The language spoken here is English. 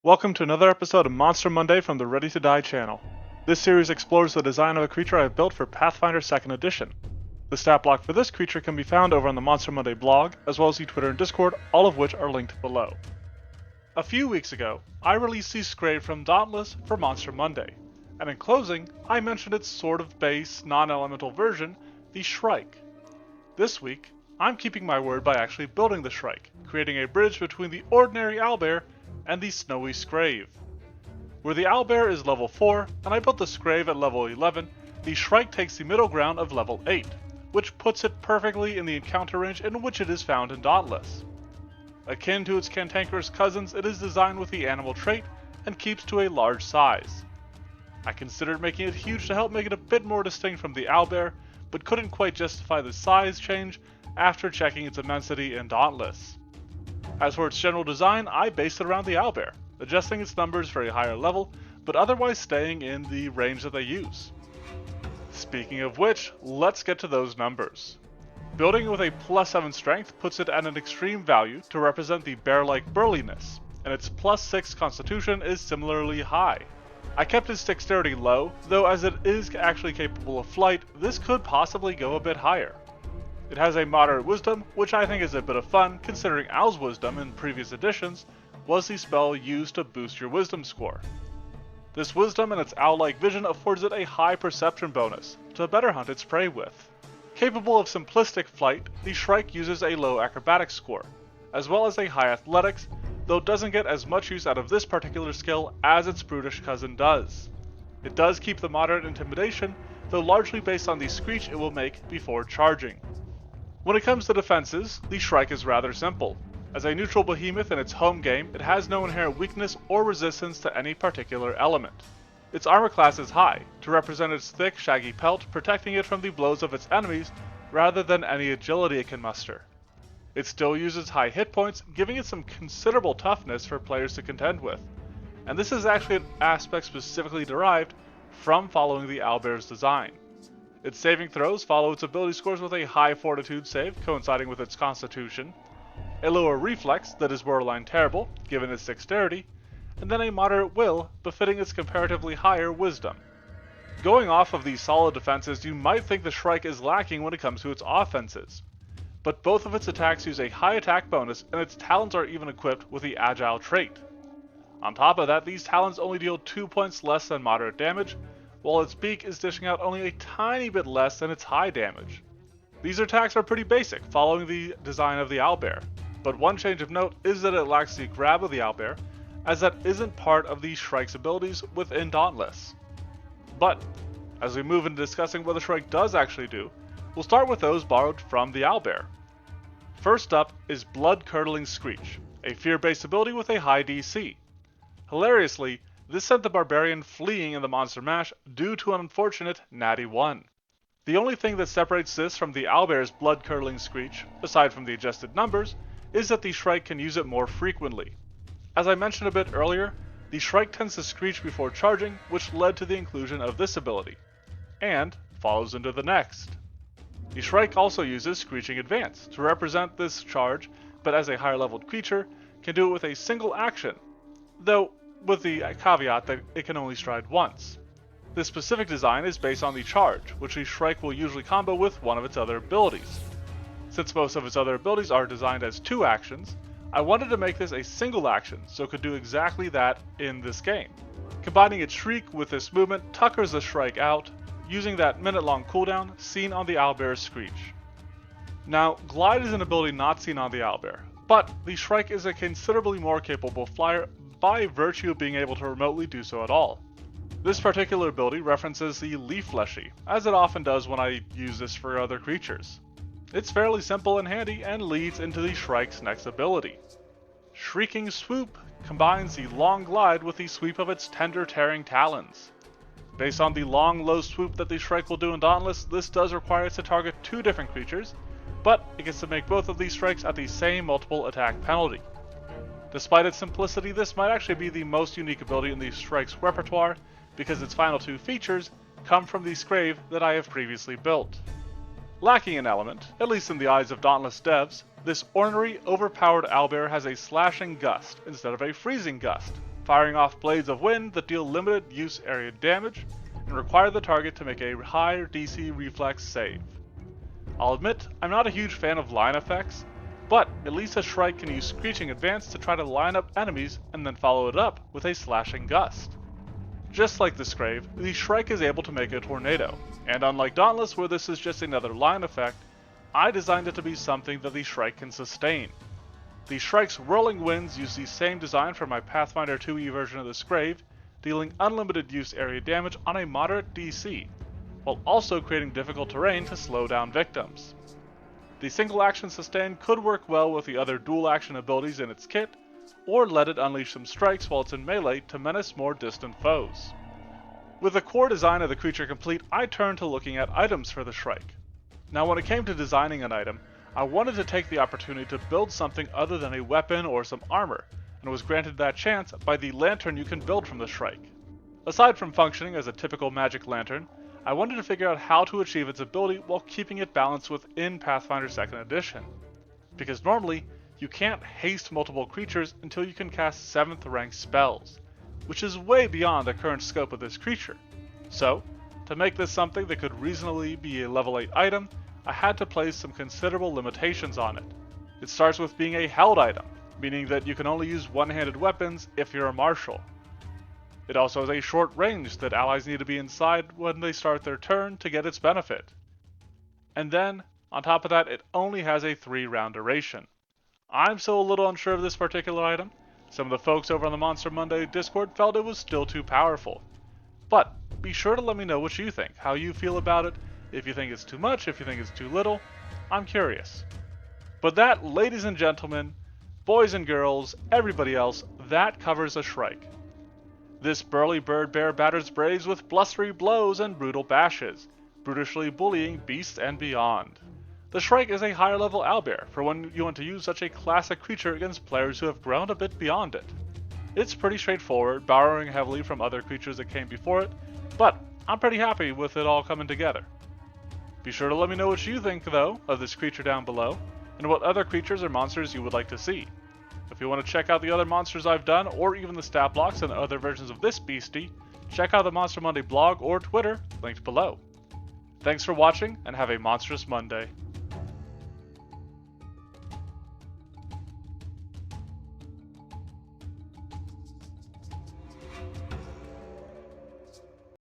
Welcome to another episode of Monster Monday from the Ready to Die channel. This series explores the design of a creature I have built for Pathfinder Second Edition. The stat block for this creature can be found over on the Monster Monday blog, as well as the Twitter and Discord, all of which are linked below. A few weeks ago, I released the Shrike from Dauntless for Monster Monday, and in closing, I mentioned its sort of base, non-elemental version, the Shrike. This week, I'm keeping my word by actually building the Shrike, creating a bridge between the ordinary owlbear and the snowy Scrave. Where the owlbear is level 4, and I built the Scrave at level 11, the Shrike takes the middle ground of level 8, which puts it perfectly in the encounter range in which it is found in Dauntless. Akin to its cantankerous cousins, it is designed with the animal trait, and keeps to a large size. I considered making it huge to help make it a bit more distinct from the owlbear, but couldn't quite justify the size change after checking its immensity in Dauntless. As for its general design, I based it around the owlbear, adjusting its numbers for a higher level, but otherwise staying in the range that they use. Speaking of which, let's get to those numbers. Building with a +7 strength puts it at an extreme value to represent the bear-like burliness, and its +6 constitution is similarly high. I kept its dexterity low, though as it is actually capable of flight, this could possibly go a bit higher. It has a moderate wisdom, which I think is a bit of fun considering Owl's wisdom in previous editions was the spell used to boost your wisdom score. This wisdom and its owl-like vision affords it a high perception bonus to better hunt its prey with. Capable of simplistic flight, the Shrike uses a low acrobatics score, as well as a high athletics, though doesn't get as much use out of this particular skill as its brutish cousin does. It does keep the moderate intimidation, though largely based on the screech it will make before charging. When it comes to defenses, the Shrike is rather simple. As a neutral behemoth in its home game, it has no inherent weakness or resistance to any particular element. Its armor class is high, to represent its thick, shaggy pelt, protecting it from the blows of its enemies, rather than any agility it can muster. It still uses high hit points, giving it some considerable toughness for players to contend with, and this is actually an aspect specifically derived from following the owlbear's design. Its saving throws follow its ability scores with a high fortitude save, coinciding with its constitution, a lower reflex that is borderline terrible, given its dexterity, and then a moderate will, befitting its comparatively higher wisdom. Going off of these solid defenses, you might think the Shrike is lacking when it comes to its offenses, but both of its attacks use a high attack bonus, and its talons are even equipped with the agile trait. On top of that, these talons only deal 2 points less than moderate damage, while its beak is dishing out only a tiny bit less than its high damage. These attacks are pretty basic, following the design of the owlbear, but one change of note is that it lacks the grab of the owlbear, as that isn't part of the Shrike's abilities within Dauntless. But, as we move into discussing what the Shrike does actually do, we'll start with those borrowed from the owlbear. First up is Blood-Curdling Screech, a fear-based ability with a high DC. Hilariously, this sent the barbarian fleeing in the monster mash due to an unfortunate natty 1. The only thing that separates this from the owlbear's blood-curdling screech, aside from the adjusted numbers, is that the Shrike can use it more frequently. As I mentioned a bit earlier, the Shrike tends to screech before charging, which led to the inclusion of this ability, and follows into the next. The Shrike also uses Screeching Advance to represent this charge, but as a higher leveled creature, can do it with a single action, though with the caveat that it can only stride once. This specific design is based on the charge, which the Shrike will usually combo with one of its other abilities. Since most of its other abilities are designed as 2 actions, I wanted to make this a single action so it could do exactly that in this game. Combining its Shriek with this movement tuckers the Shrike out, using that minute-long cooldown seen on the owlbear's screech. Now, Glide is an ability not seen on the owlbear, but the Shrike is a considerably more capable flyer by virtue of being able to remotely do so at all. This particular ability references the Leaf Fleshy, as it often does when I use this for other creatures. It's fairly simple and handy and leads into the Shrike's next ability. Shrieking Swoop combines the long glide with the sweep of its tender tearing talons. Based on the long low swoop that the Shrike will do in Dauntless, this does require it to target 2 different creatures, but it gets to make both of these strikes at the same multiple attack penalty. Despite its simplicity, this might actually be the most unique ability in the Shrike's repertoire, because its final 2 features come from the Scrave that I have previously built. Lacking an element, at least in the eyes of Dauntless devs, this ornery, overpowered owlbear has a slashing gust instead of a freezing gust, firing off blades of wind that deal limited use area damage and require the target to make a higher DC reflex save. I'll admit, I'm not a huge fan of line effects, but at least a Shrike can use Screeching Advance to try to line up enemies and then follow it up with a Slashing Gust. Just like the Scrave, the Shrike is able to make a tornado, and unlike Dauntless where this is just another line effect, I designed it to be something that the Shrike can sustain. The Shrike's Whirling Winds use the same design from my Pathfinder 2e version of the Scrave, dealing unlimited use area damage on a moderate DC, while also creating difficult terrain to slow down victims. The single action sustain could work well with the other dual action abilities in its kit, or let it unleash some strikes while it's in melee to menace more distant foes. With the core design of the creature complete, I turned to looking at items for the Shrike. Now when it came to designing an item, I wanted to take the opportunity to build something other than a weapon or some armor, and was granted that chance by the lantern you can build from the Shrike. Aside from functioning as a typical magic lantern, I wanted to figure out how to achieve its ability while keeping it balanced within Pathfinder Second Edition. Because normally, you can't haste multiple creatures until you can cast 7th rank spells, which is way beyond the current scope of this creature. So, to make this something that could reasonably be a level 8 item, I had to place some considerable limitations on it. It starts with being a held item, meaning that you can only use one-handed weapons if you're a martial. It also has a short range that allies need to be inside when they start their turn to get its benefit. And then, on top of that, it only has a 3-round duration. I'm still a little unsure of this particular item. Some of the folks over on the Monster Monday Discord felt it was still too powerful. But be sure to let me know what you think, how you feel about it, if you think it's too much, if you think it's too little. I'm curious. But that, ladies and gentlemen, boys and girls, everybody else, that covers a Shrike. This burly bird bear batters braves with blustery blows and brutal bashes, brutishly bullying beasts and beyond. The Shrike is a higher level owlbear for when you want to use such a classic creature against players who have grown a bit beyond it. It's pretty straightforward, borrowing heavily from other creatures that came before it, but I'm pretty happy with it all coming together. Be sure to let me know what you think, though, of this creature down below, and what other creatures or monsters you would like to see. If you want to check out the other monsters I've done, or even the stat blocks and other versions of this beastie, check out the Monster Monday blog or Twitter, linked below. Thanks for watching, and have a monstrous Monday.